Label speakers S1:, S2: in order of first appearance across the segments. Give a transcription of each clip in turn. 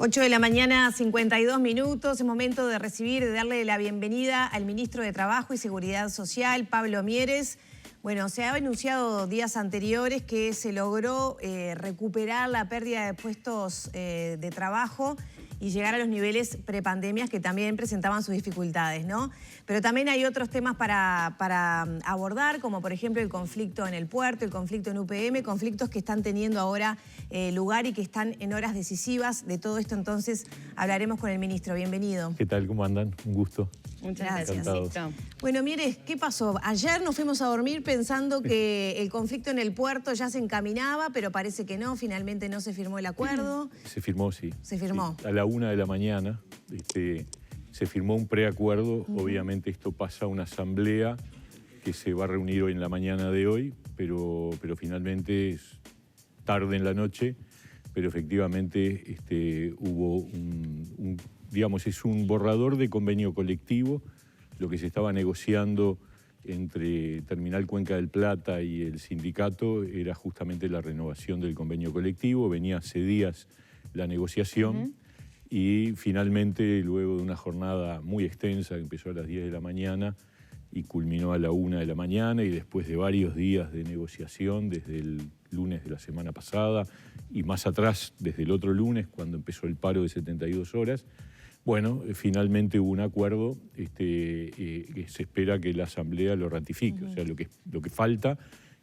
S1: 8 de la mañana, 52 minutos. Es momento de recibir, de darle la bienvenida al ministro de Trabajo y Seguridad Social, Pablo Mieres. Bueno, se ha anunciado días anteriores que se logró recuperar la pérdida de puestos de trabajo y llegar a los niveles prepandemias que también presentaban sus dificultades, ¿no? Pero también hay otros temas para abordar, como por ejemplo el conflicto en el puerto, el conflicto en UPM, conflictos que están teniendo ahora lugar y que están en horas decisivas. De todo esto entonces hablaremos con el ministro. Bienvenido.
S2: ¿Qué tal? ¿Cómo andan? Un gusto.
S1: Muchas gracias.
S2: Encantado.
S1: Bueno, Mieres, ¿qué pasó? Ayer nos fuimos a dormir pensando que el conflicto en el puerto ya se encaminaba, pero parece que no, finalmente no se firmó el acuerdo.
S2: Se firmó, sí.
S1: Se firmó.
S2: Sí. A la 1 de la mañana se firmó un preacuerdo. Obviamente esto pasa a una asamblea que se va a reunir hoy en la mañana de hoy, pero finalmente es tarde en la noche, pero efectivamente hubo digamos, es un borrador de convenio colectivo. Lo que se estaba negociando entre Terminal Cuenca del Plata y el sindicato era justamente la renovación del convenio colectivo. Venía hace días la negociación y finalmente, luego de una jornada muy extensa que empezó a las 10 de la mañana y culminó a la 1 de la mañana, y después de varios días de negociación, desde el lunes de la semana pasada y más atrás, desde el otro lunes, cuando empezó el paro de 72 horas, bueno, finalmente hubo un acuerdo que se espera que la Asamblea lo ratifique. O sea, lo que falta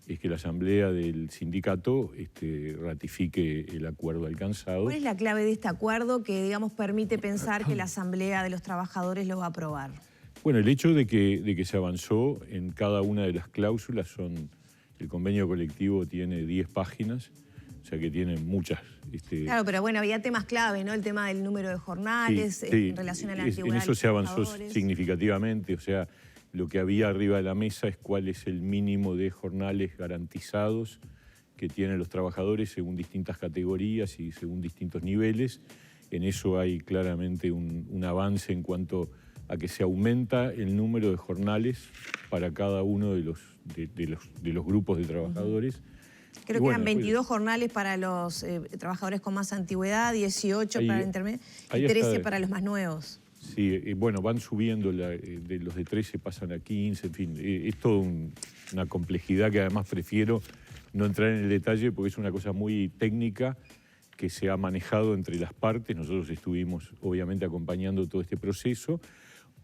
S2: es que la Asamblea del sindicato ratifique el acuerdo alcanzado.
S1: ¿Cuál es la clave de este acuerdo que, digamos, permite pensar que la Asamblea de los Trabajadores lo va a aprobar?
S2: Bueno, el hecho de que se avanzó en cada una de las cláusulas el convenio colectivo tiene 10 páginas, o sea que tiene muchas.
S1: Claro, pero bueno, había temas clave, ¿no? El tema del número de jornales en relación a la antigüedad.
S2: En eso se avanzó significativamente. O sea, lo que había arriba de la mesa es cuál es el mínimo de jornales garantizados que tienen los trabajadores según distintas categorías y según distintos niveles. En eso hay claramente un avance en cuanto a que se aumenta el número de jornales para cada uno de los grupos de trabajadores.
S1: Creo que eran 22 jornales para los trabajadores con más antigüedad, 18 para el intermedio y 13 para los más nuevos.
S2: Sí, bueno, van subiendo, de los de 13 pasan a 15, en fin, es toda una complejidad que además prefiero no entrar en el detalle porque es una cosa muy técnica que se ha manejado entre las partes. Nosotros estuvimos obviamente acompañando todo este proceso,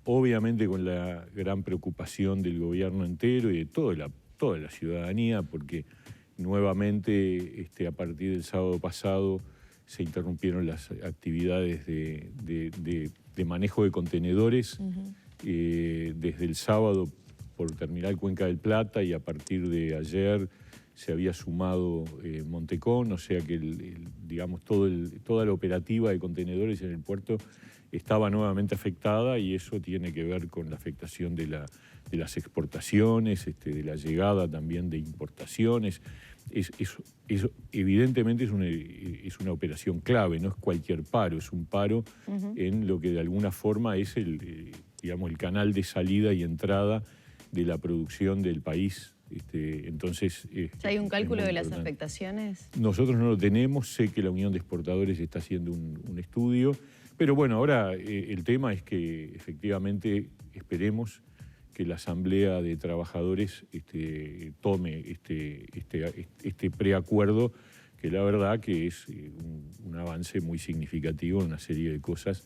S2: obviamente con la gran preocupación del gobierno entero y de toda la ciudadanía, porque nuevamente, a partir del sábado pasado, se interrumpieron las actividades de manejo de contenedores desde el sábado por Terminal Cuenca del Plata, y a partir de ayer se había sumado Montecón, o sea que digamos, toda la operativa de contenedores en el puerto estaba nuevamente afectada, y eso tiene que ver con la afectación de las exportaciones, de la llegada también de importaciones. Evidentemente es una operación clave, no es cualquier paro, es un paro en lo que de alguna forma es digamos, el canal de salida y entrada de la producción del país. Entonces,
S3: ¿Ya hay un cálculo de las afectaciones?
S2: Nosotros no lo tenemos, sé que la Unión de Exportadores está haciendo un estudio, pero bueno, ahora el tema es que efectivamente esperemos que la Asamblea de Trabajadores tome este preacuerdo, que la verdad que es un avance muy significativo en una serie de cosas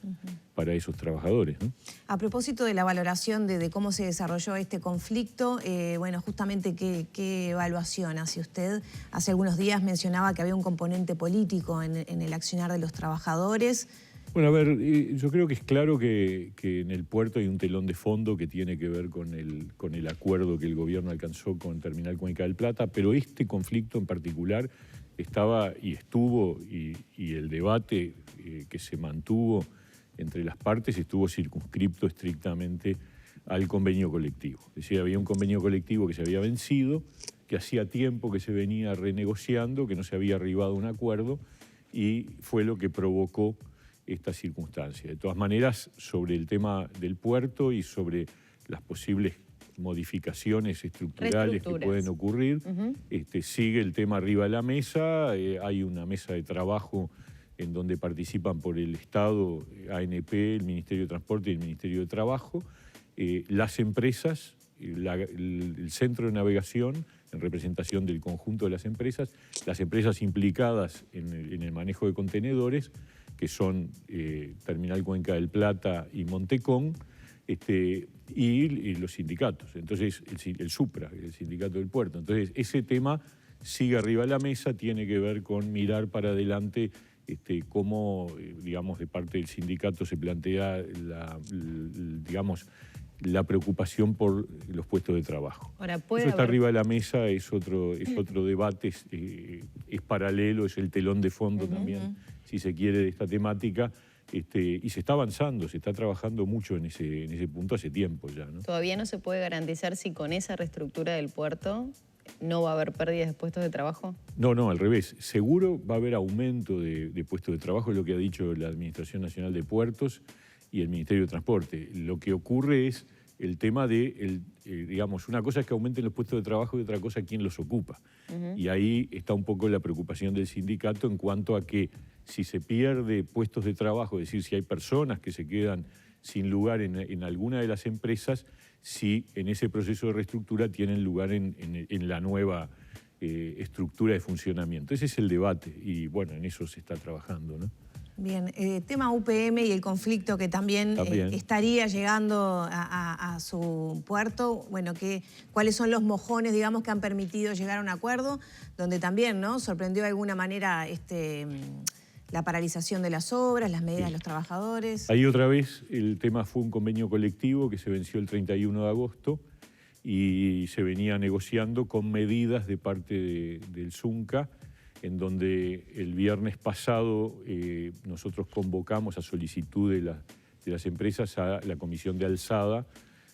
S2: para esos trabajadores, ¿no?
S1: A propósito de la valoración de cómo se desarrolló este conflicto, bueno, justamente ¿qué evaluación hace usted? Hace algunos días mencionaba que había un componente político en el accionar de los trabajadores.
S2: Bueno, a ver, yo creo que es claro que en el puerto hay un telón de fondo que tiene que ver con el acuerdo que el gobierno alcanzó con Terminal Cuenca del Plata, pero este conflicto en particular estaba y estuvo, y el debate que se mantuvo entre las partes estuvo circunscripto estrictamente al convenio colectivo. Es decir, había un convenio colectivo que se había vencido, que hacía tiempo que se venía renegociando, que no se había arribado a un acuerdo, y fue lo que provocó esta circunstancia. De todas maneras, sobre el tema del puerto y sobre las posibles modificaciones estructurales que pueden ocurrir, sigue el tema arriba de la mesa. Hay una mesa de trabajo en donde participan por el Estado, ANP, el Ministerio de Transporte y el Ministerio de Trabajo, las empresas, el centro de navegación, en representación del conjunto de las empresas implicadas en el manejo de contenedores, que son Terminal Cuenca del Plata y Montecón, y los sindicatos. Entonces, el SUPRA, el sindicato del puerto. Entonces, ese tema sigue arriba de la mesa, tiene que ver con mirar para adelante cómo, digamos, de parte del sindicato se plantea la preocupación por los puestos de trabajo.
S3: Ahora,
S2: eso está arriba de la mesa, es otro debate, es paralelo, es el telón de fondo también, si se quiere, de esta temática. Y se está avanzando, se está trabajando mucho en ese punto hace tiempo ya, ¿no?
S3: ¿Todavía no se puede garantizar si con esa reestructura del puerto no va a haber pérdidas de puestos de trabajo?
S2: No, al revés. Seguro va a haber aumento de puestos de trabajo, es lo que ha dicho la Administración Nacional de Puertos y el Ministerio de Transporte. Lo que ocurre es el tema de, digamos, una cosa es que aumenten los puestos de trabajo y otra cosa quién los ocupa. Y ahí está un poco la preocupación del sindicato en cuanto a que si se pierde puestos de trabajo, es decir, si hay personas que se quedan sin lugar en alguna de las empresas, si en ese proceso de reestructura tienen lugar en la nueva estructura de funcionamiento. Ese es el debate y bueno, en eso se está trabajando, ¿no?
S1: Bien, tema UPM y el conflicto que también. Estaría llegando a su puerto. Bueno, ¿cuáles son los mojones, digamos, que han permitido llegar a un acuerdo? Donde también, ¿no?, sorprendió de alguna manera la paralización de las obras, las medidas de los trabajadores.
S2: Ahí otra vez el tema fue un convenio colectivo que se venció el 31 de agosto y se venía negociando con medidas de parte del ZUNCA, en donde el viernes pasado nosotros convocamos a solicitud de las empresas a la Comisión de Alzada,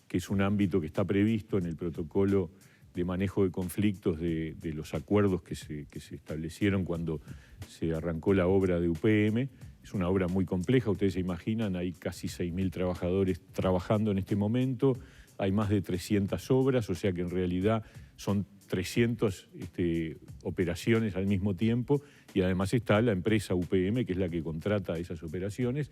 S2: que es un ámbito que está previsto en el protocolo de manejo de conflictos de los acuerdos que se establecieron cuando se arrancó la obra de UPM. Es una obra muy compleja, ustedes se imaginan, hay casi 6.000 trabajadores trabajando en este momento, hay más de 300 obras, o sea que en realidad son 300 operaciones al mismo tiempo y además está la empresa UPM, que es la que contrata esas operaciones.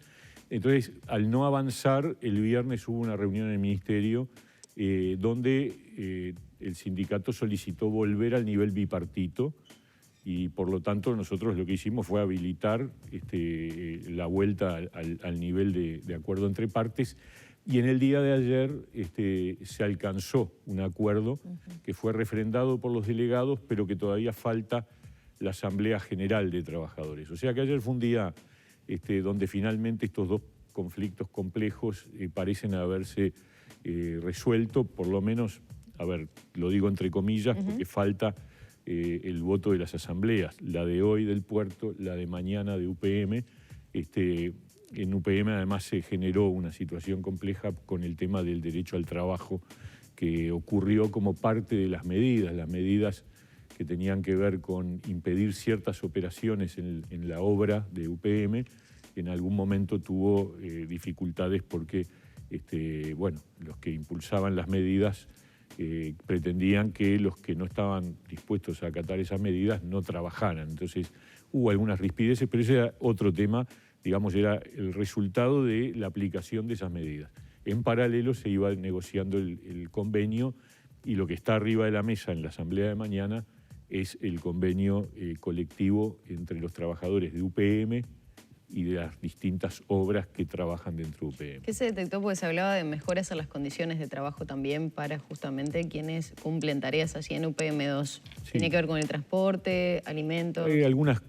S2: Entonces, al no avanzar, el viernes hubo una reunión en el Ministerio donde el sindicato solicitó volver al nivel bipartito y por lo tanto nosotros lo que hicimos fue habilitar la vuelta al nivel de acuerdo entre partes. Y en el día de ayer se alcanzó un acuerdo que fue refrendado por los delegados, pero que todavía falta la Asamblea General de Trabajadores. O sea que ayer fue un día donde finalmente estos dos conflictos complejos parecen haberse resuelto, por lo menos, a ver, lo digo entre comillas, porque falta el voto de las asambleas, la de hoy del puerto, la de mañana de UPM. En UPM además se generó una situación compleja con el tema del derecho al trabajo que ocurrió como parte de las medidas que tenían que ver con impedir ciertas operaciones en la obra de UPM. En algún momento tuvo dificultades porque bueno, los que impulsaban las medidas pretendían que los que no estaban dispuestos a acatar esas medidas no trabajaran. Entonces hubo algunas rispideces, pero ese era otro tema. Digamos, era el resultado de la aplicación de esas medidas. En paralelo se iba negociando el convenio y lo que está arriba de la mesa en la asamblea de mañana es el convenio colectivo entre los trabajadores de UPM y de las distintas obras que trabajan dentro de UPM.
S3: ¿Qué se detectó? Porque se hablaba de mejoras a las condiciones de trabajo también para justamente quienes cumplen tareas así en UPM2. Sí. ¿Tiene que ver con el transporte, alimentos?
S2: Hay algunas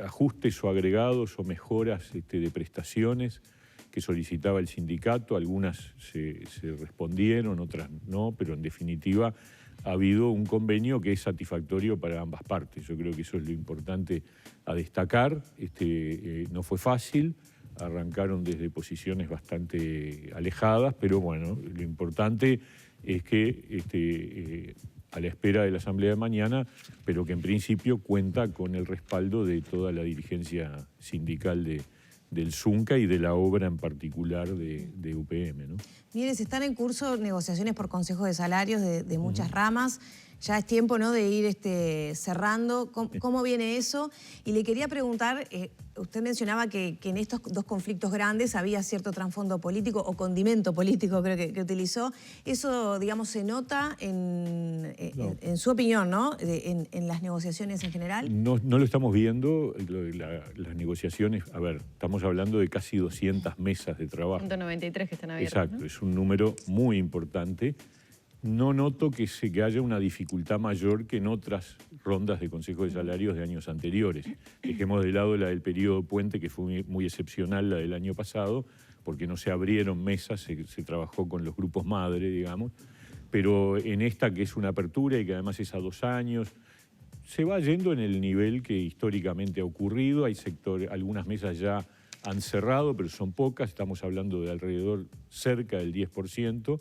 S2: ajustes o agregados o mejoras de prestaciones que solicitaba el sindicato, algunas se respondieron, otras no, pero en definitiva ha habido un convenio que es satisfactorio para ambas partes. Yo creo que eso es lo importante a destacar. No fue fácil, arrancaron desde posiciones bastante alejadas, pero bueno, lo importante es que a la espera de la asamblea de mañana, pero que en principio cuenta con el respaldo de toda la dirigencia sindical del ZUNCA y de la obra en particular de UPM, ¿no?
S1: Mieres, están en curso negociaciones por consejos de salarios de muchas ramas. ya es tiempo, ¿no?, de ir cerrando. ¿Cómo viene eso? Y le quería preguntar, usted mencionaba que en estos dos conflictos grandes había cierto trasfondo político o condimento político, creo que utilizó. Eso, digamos, se nota en su opinión, ¿no?, en las negociaciones en general.
S2: No lo estamos viendo, las negociaciones, a ver, estamos hablando de casi 200 mesas de trabajo.
S3: 193 que están abiertas.
S2: Exacto, ¿no? Es un número muy importante. No noto que haya una dificultad mayor que en otras rondas de Consejo de Salarios de años anteriores. Dejemos de lado la del periodo puente, que fue muy excepcional, la del año pasado, porque no se abrieron mesas, se trabajó con los grupos madre, digamos. Pero en esta, que es una apertura y que además es a 2 años, se va yendo en el nivel que históricamente ha ocurrido. Hay sectores, algunas mesas ya han cerrado, pero son pocas. Estamos hablando de alrededor cerca del 10%.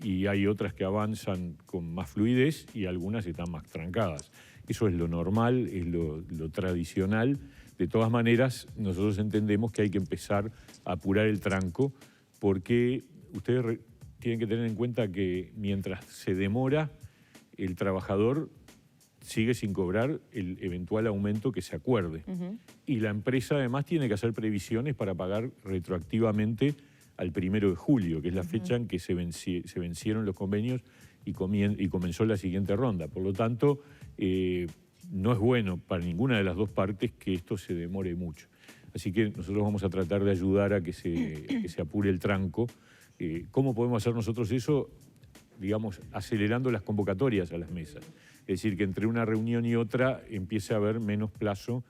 S2: Y hay otras que avanzan con más fluidez y algunas están más trancadas. Eso es lo normal, es lo tradicional. De todas maneras, nosotros entendemos que hay que empezar a apurar el tranco, porque ustedes tienen que tener en cuenta que mientras se demora, el trabajador sigue sin cobrar el eventual aumento que se acuerde. Y la empresa además tiene que hacer previsiones para pagar retroactivamente al 1 de julio, que es la fecha en que se vencieron los convenios y comenzó la siguiente ronda. Por lo tanto, no es bueno para ninguna de las dos partes que esto se demore mucho. Así que nosotros vamos a tratar de ayudar a que se apure el tranco. ¿Cómo podemos hacer nosotros eso? Digamos, acelerando las convocatorias a las mesas. Es decir, que entre una reunión y otra empiece a haber menos plazo,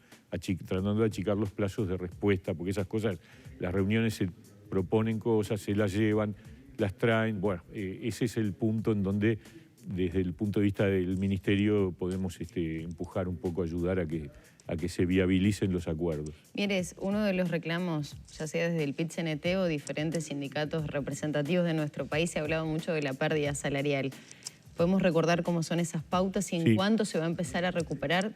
S2: tratando de achicar los plazos de respuesta, porque esas cosas, las reuniones se proponen cosas, se las llevan, las traen. Bueno, ese es el punto en donde, desde el punto de vista del Ministerio, podemos empujar un poco, ayudar a que se viabilicen los acuerdos.
S3: Mieres, uno de los reclamos, ya sea desde el PIT-CNT o diferentes sindicatos representativos de nuestro país, se ha hablado mucho de la pérdida salarial. ¿Podemos recordar cómo son esas pautas y en cuánto se va a empezar a recuperar?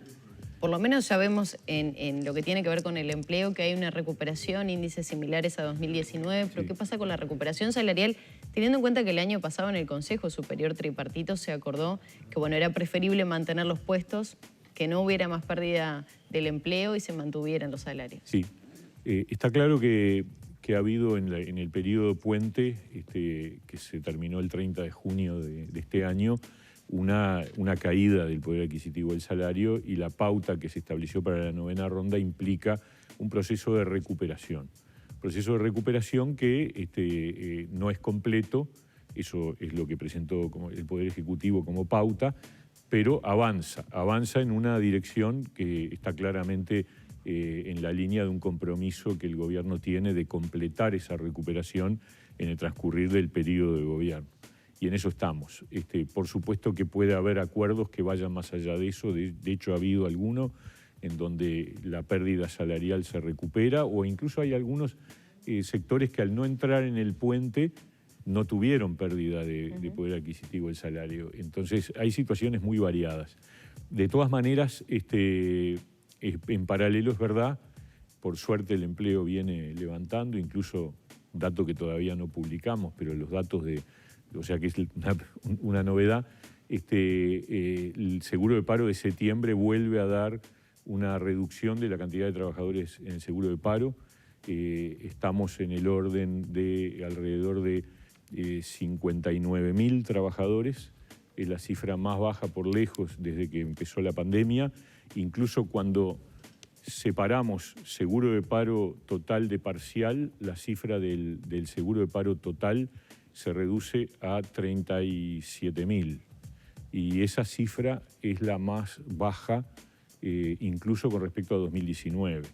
S3: Por lo menos ya vemos en lo que tiene que ver con el empleo que hay una recuperación, índices similares a 2019, pero ¿qué pasa con la recuperación salarial? Teniendo en cuenta que el año pasado en el Consejo Superior Tripartito se acordó que era preferible mantener los puestos, que no hubiera más pérdida del empleo y se mantuvieran los salarios.
S2: Sí, está claro que ha habido en el periodo puente, que se terminó el 30 de junio de este año, una caída del poder adquisitivo del salario, y la pauta que se estableció para la 9ª ronda implica un proceso de recuperación. Proceso de recuperación que no es completo, eso es lo que presentó el Poder Ejecutivo como pauta, pero avanza en una dirección que está claramente en la línea de un compromiso que el gobierno tiene de completar esa recuperación en el transcurrir del periodo de gobierno. Y en eso estamos. Por supuesto que puede haber acuerdos que vayan más allá de eso. De hecho, ha habido alguno en donde la pérdida salarial se recupera, o incluso hay algunos sectores que al no entrar en el puente no tuvieron pérdida de poder adquisitivo del salario. Entonces, hay situaciones muy variadas. De todas maneras, en paralelo, es verdad, por suerte el empleo viene levantando, incluso un dato que todavía no publicamos, pero los datos o sea que es una novedad, el seguro de paro de septiembre vuelve a dar una reducción de la cantidad de trabajadores en el seguro de paro. Estamos en el orden de alrededor de 59.000 trabajadores, es la cifra más baja por lejos desde que empezó la pandemia. Incluso cuando separamos seguro de paro total de parcial, la cifra del seguro de paro total se reduce a 37.000. Y esa cifra es la más baja incluso con respecto a 2019.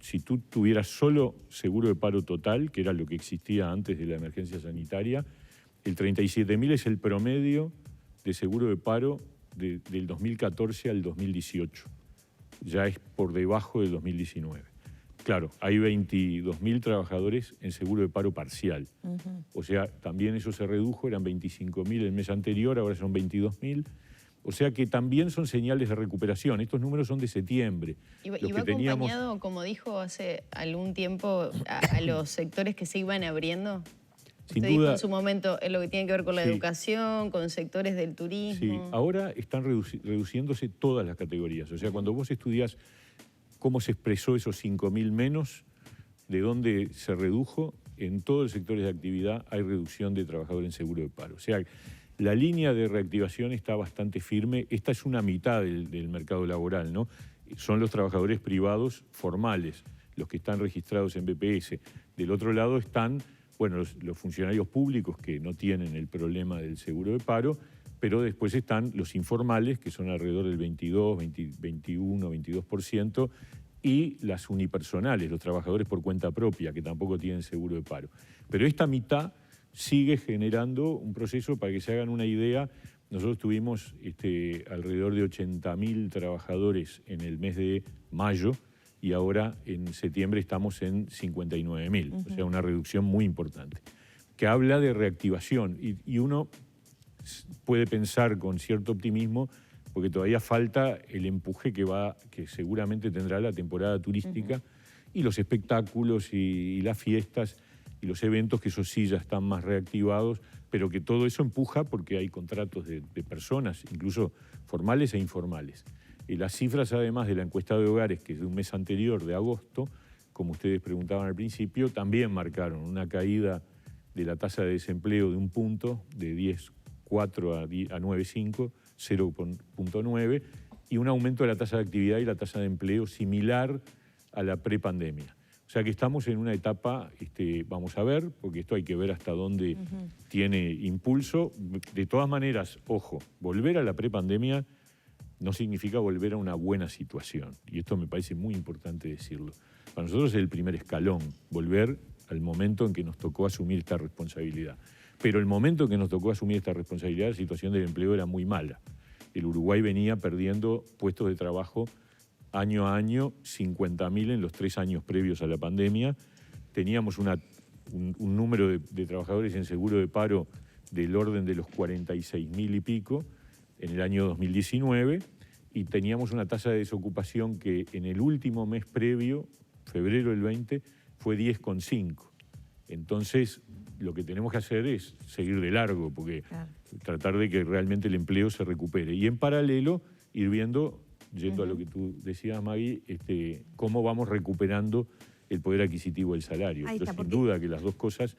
S2: Si tú tuvieras solo seguro de paro total, que era lo que existía antes de la emergencia sanitaria, el 37.000 es el promedio de seguro de paro del 2014 al 2018. Ya es por debajo del 2019. Claro, hay 22.000 trabajadores en seguro de paro parcial. O sea, también eso se redujo, eran 25.000 el mes anterior, ahora son 22.000. O sea que también son señales de recuperación. Estos números son de septiembre.
S3: ¿Y va acompañado, como dijo hace algún tiempo, a los sectores que se iban abriendo?
S2: Sin
S3: Usted dijo
S2: duda,
S3: en su momento en lo que tiene que ver con la
S2: sí,
S3: educación, con sectores del turismo.
S2: sí, ahora están reduciéndose todas las categorías. O sea, cuando vos estudiás cómo se expresó esos 5.000 menos, de dónde se redujo, en todos los sectores de actividad hay reducción de trabajadores en seguro de paro. O sea, la línea de reactivación está bastante firme. Esta es una mitad del mercado laboral, ¿no? Son los trabajadores privados formales, los que están registrados en BPS. Del otro lado están, bueno, los funcionarios públicos que no tienen el problema del seguro de paro, pero después están los informales, que son alrededor del 22, 21, 22%, y las unipersonales, los trabajadores por cuenta propia, que tampoco tienen seguro de paro. Pero esta mitad sigue generando un proceso, para que se hagan una idea. Nosotros tuvimos alrededor de 80.000 trabajadores en el mes de mayo y ahora en septiembre estamos en 59.000, o sea, una reducción muy importante, que habla de reactivación y uno puede pensar con cierto optimismo porque todavía falta el empuje que seguramente tendrá la temporada turística y los espectáculos y las fiestas y los eventos, que esos sí ya están más reactivados, pero que todo eso empuja porque hay contratos de personas, incluso formales e informales. Y las cifras, además de la encuesta de hogares, que es de un mes anterior, de agosto, como ustedes preguntaban al principio, también marcaron una caída de la tasa de desempleo de un punto, de 10,4 a 9,5, 0,9, y un aumento de la tasa de actividad y la tasa de empleo similar a la prepandemia. O sea que estamos en una etapa, vamos a ver, porque esto hay que ver hasta dónde tiene impulso. De todas maneras, ojo, volver a la prepandemia no significa volver a una buena situación. Y esto me parece muy importante decirlo. Para nosotros es el primer escalón, volver al momento en que nos tocó asumir esta responsabilidad. Pero el momento en que nos tocó asumir esta responsabilidad, la situación del empleo era muy mala. El Uruguay venía perdiendo puestos de trabajo año a año, 50.000 en los 3 años previos a la pandemia. Teníamos un número de trabajadores en seguro de paro del orden de los 46.000 y pico en el año 2019 y teníamos una tasa de desocupación que en el último mes previo, febrero del 20, fue 10,5. Entonces, lo que tenemos que hacer es seguir de largo, porque tratar de que realmente el empleo se recupere. Y en paralelo, ir viendo, yendo a lo que tú decías, Maggie, cómo vamos recuperando el poder adquisitivo del salario. Pero sin duda que las dos cosas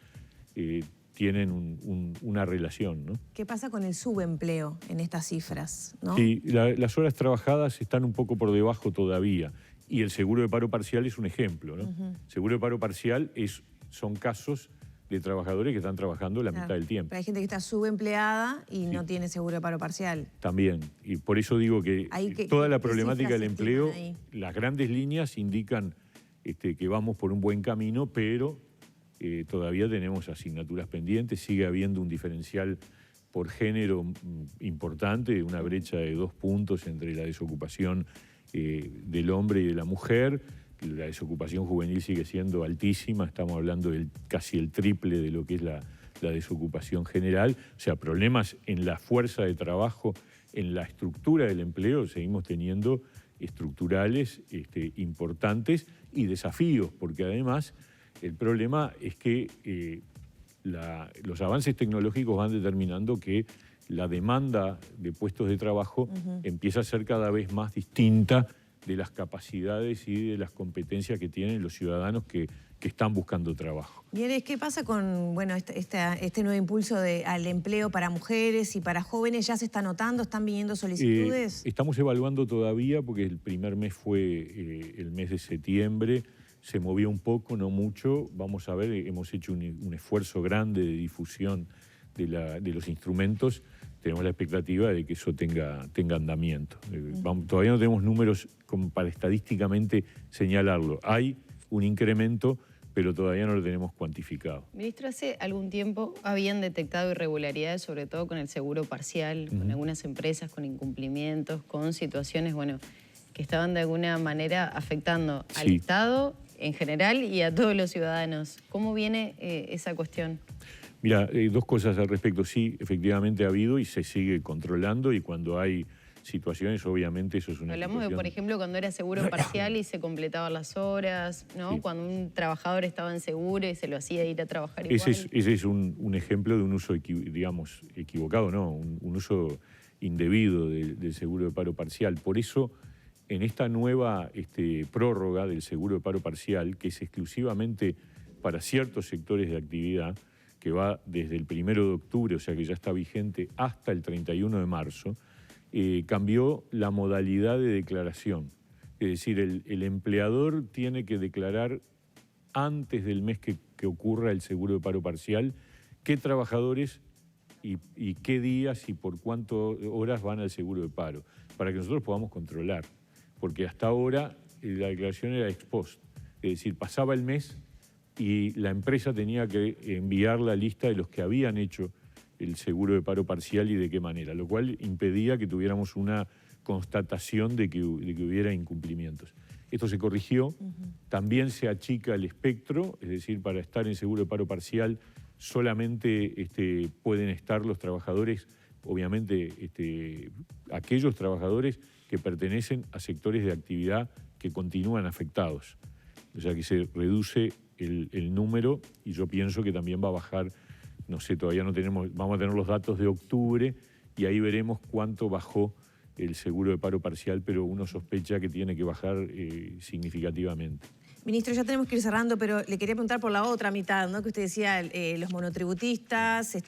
S2: tienen una relación, ¿no?
S1: ¿Qué pasa con el subempleo en estas cifras, ¿no?
S2: Sí, las horas trabajadas están un poco por debajo todavía. Y el seguro de paro parcial es un ejemplo, ¿no? Seguro de paro parcial son casos de trabajadores que están trabajando la mitad del tiempo.
S1: Pero hay gente que está subempleada y no tiene seguro de paro parcial.
S2: También, y por eso digo que toda la problemática del empleo, las grandes líneas indican que vamos por un buen camino, pero todavía tenemos asignaturas pendientes, sigue habiendo un diferencial por género importante, una brecha de 2 puntos entre la desocupación del hombre y de la mujer. La desocupación juvenil sigue siendo altísima, estamos hablando del casi el triple de lo que es la desocupación general. O sea, problemas en la fuerza de trabajo, en la estructura del empleo, seguimos teniendo estructurales importantes y desafíos, porque además el problema es que los avances tecnológicos van determinando que la demanda de puestos de trabajo empieza a ser cada vez más distinta de las capacidades y de las competencias que tienen los ciudadanos que están buscando trabajo.
S1: Bien, ¿qué pasa con este nuevo impulso al empleo para mujeres y para jóvenes? ¿Ya se está notando? ¿Están viniendo solicitudes?
S2: Estamos evaluando todavía porque el primer mes fue el mes de septiembre. Se movió un poco, no mucho. Vamos a ver, hemos hecho un esfuerzo grande de difusión de los instrumentos. Tenemos la expectativa de que eso tenga andamiento. Todavía no tenemos números como para estadísticamente señalarlo. Hay un incremento, pero todavía no lo tenemos cuantificado.
S3: Ministro, hace algún tiempo habían detectado irregularidades, sobre todo con el seguro parcial, con algunas empresas, con incumplimientos, con situaciones, que estaban de alguna manera afectando al Estado en general y a todos los ciudadanos. ¿Cómo viene esa cuestión?
S2: Mira, 2 cosas al respecto. Sí, efectivamente ha habido y se sigue controlando, y cuando hay situaciones, obviamente eso es una
S3: Hablamos de,
S2: situación...
S3: por ejemplo, cuando era seguro parcial y se completaban las horas, ¿no?
S2: Sí.
S3: Cuando un trabajador estaba en seguro y se lo hacía ir a trabajar igual.
S2: Ese es un ejemplo de un uso, digamos, equivocado, ¿no? Un uso indebido del seguro de paro parcial. Por eso, en esta nueva prórroga del seguro de paro parcial, que es exclusivamente para ciertos sectores de actividad, que va desde el 1 de octubre, o sea que ya está vigente, hasta el 31 de marzo, cambió la modalidad de declaración. Es decir, el empleador tiene que declarar antes del mes que ocurra el seguro de paro parcial qué trabajadores y qué días y por cuántas horas van al seguro de paro, para que nosotros podamos controlar. Porque hasta ahora la declaración era ex post, es decir, pasaba el mes y la empresa tenía que enviar la lista de los que habían hecho el seguro de paro parcial y de qué manera, lo cual impedía que tuviéramos una constatación de que hubiera incumplimientos. Esto se corrigió, también se achica el espectro, es decir, para estar en seguro de paro parcial solamente pueden estar los trabajadores, obviamente aquellos trabajadores que pertenecen a sectores de actividad que continúan afectados. O sea que se reduce el número y yo pienso que también va a bajar, no sé, todavía no tenemos, vamos a tener los datos de octubre y ahí veremos cuánto bajó el seguro de paro parcial, pero uno sospecha que tiene que bajar significativamente.
S1: Ministro, ya tenemos que ir cerrando, pero le quería preguntar por la otra mitad, ¿no? Que usted decía, los monotributistas,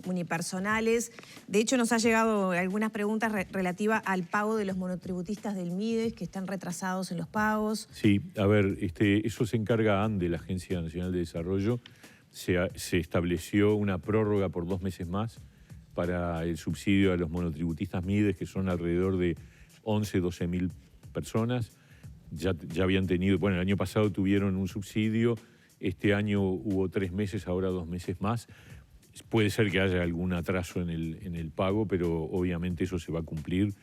S1: unipersonales. De hecho, nos ha llegado algunas preguntas relativas al pago de los monotributistas del MIDES, que están retrasados en los pagos.
S2: Sí, a ver, eso se encarga ANDE, la Agencia Nacional de Desarrollo. Se estableció una prórroga por 2 meses más para el subsidio a los monotributistas MIDES, que son alrededor de 11, 12 mil personas. Ya habían tenido, bueno, el año pasado tuvieron un subsidio, este año hubo 3 meses, ahora 2 meses más. Puede ser que haya algún atraso en el pago, pero obviamente eso se va a cumplir,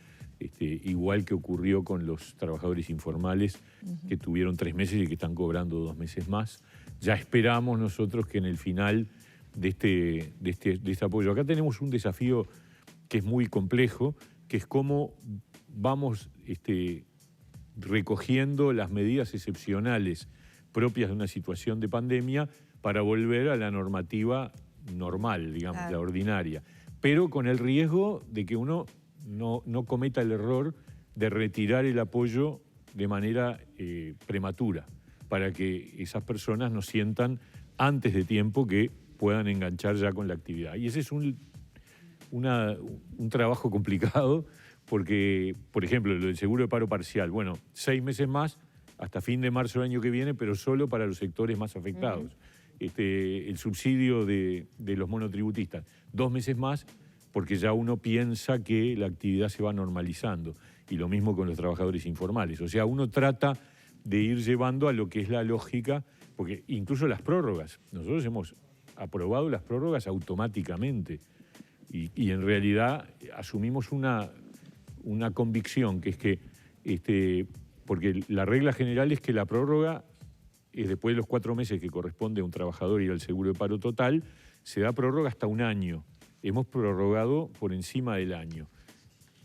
S2: igual que ocurrió con los trabajadores informales, que tuvieron 3 meses y que están cobrando 2 meses más. Ya esperamos nosotros que en el final de este apoyo. Acá tenemos un desafío que es muy complejo, que es cómo vamos recogiendo las medidas excepcionales propias de una situación de pandemia para volver a la normativa normal, digamos, claro, la ordinaria. Pero con el riesgo de que uno no cometa el error de retirar el apoyo de manera prematura, para que esas personas no sientan antes de tiempo que puedan enganchar ya con la actividad. Y ese es un trabajo complicado, porque, por ejemplo, lo del seguro de paro parcial, bueno, 6 meses más, hasta fin de marzo del año que viene, pero solo para los sectores más afectados. El subsidio de los monotributistas, 2 meses más, porque ya uno piensa que la actividad se va normalizando. Y lo mismo con los trabajadores informales. O sea, uno trata de ir llevando a lo que es la lógica, porque incluso las prórrogas, nosotros hemos aprobado las prórrogas automáticamente y en realidad asumimos una convicción, que es que, porque la regla general es que la prórroga, después de los 4 meses que corresponde a un trabajador ir al seguro de paro total, se da prórroga hasta 1 año. Hemos prorrogado por encima del año.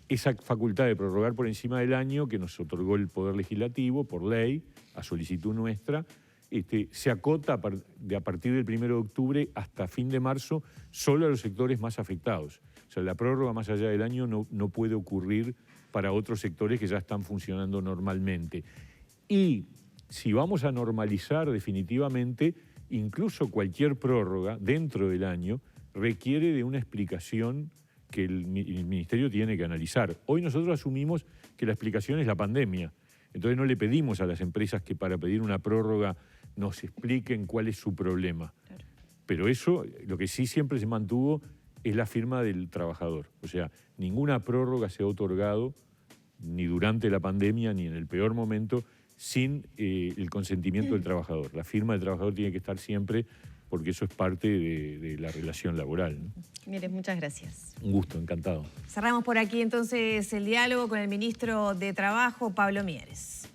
S2: Esa facultad de prorrogar por encima del año que nos otorgó el Poder Legislativo por ley, a solicitud nuestra, se acota a partir del 1 de octubre hasta fin de marzo solo a los sectores más afectados. O sea, la prórroga más allá del año no puede ocurrir para otros sectores que ya están funcionando normalmente. Y si vamos a normalizar definitivamente, incluso cualquier prórroga dentro del año requiere de una explicación que el Ministerio tiene que analizar. Hoy nosotros asumimos que la explicación es la pandemia. Entonces no le pedimos a las empresas que para pedir una prórroga nos expliquen cuál es su problema. Claro. Pero eso, lo que sí siempre se mantuvo es la firma del trabajador. O sea, ninguna prórroga se ha otorgado ni durante la pandemia ni en el peor momento sin el consentimiento del trabajador. La firma del trabajador tiene que estar siempre, porque eso es parte de la relación laboral, ¿no?
S3: Mieres, muchas gracias.
S2: Un gusto, encantado.
S1: Cerramos por aquí entonces el diálogo con el ministro de Trabajo, Pablo Mieres.